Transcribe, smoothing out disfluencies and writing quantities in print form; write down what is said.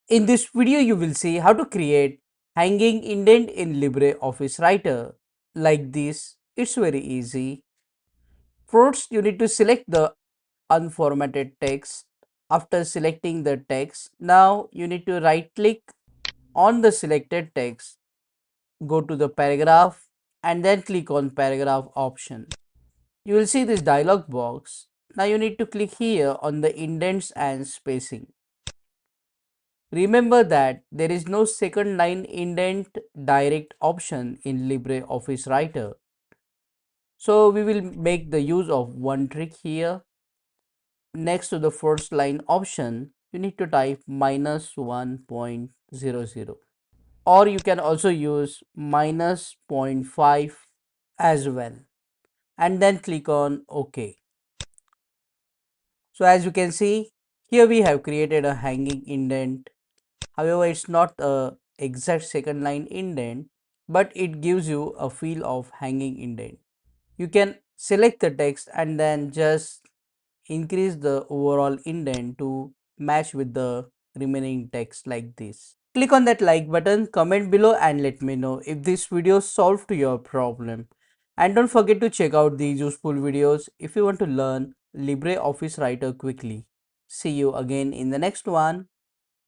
In this video, you will see how to create hanging indent in LibreOffice Writer. Like this, it's very easy. First, you need to select the unformatted text. After selecting the text, now you need to right click on the selected text, go to the paragraph and then click on paragraph option. You will see this dialog box. Now you need to click here on the indents and spacing. Remember that there is no second line indent direct option in LibreOffice Writer. So we will make the use of one trick here. Next to the first line option, you need to type -1.00, or you can also use minus 0.5 as well, and then click on OK. So as you can see, here we have created a hanging indent. However, it's not a exact second line indent, but it gives you a feel of hanging indent. You can select the text and then just increase the overall indent to match with the remaining text like this. Click on that like button, comment below and let me know if this video solved your problem. And don't forget to check out these useful videos if you want to learn LibreOffice Writer quickly. See you again in the next one.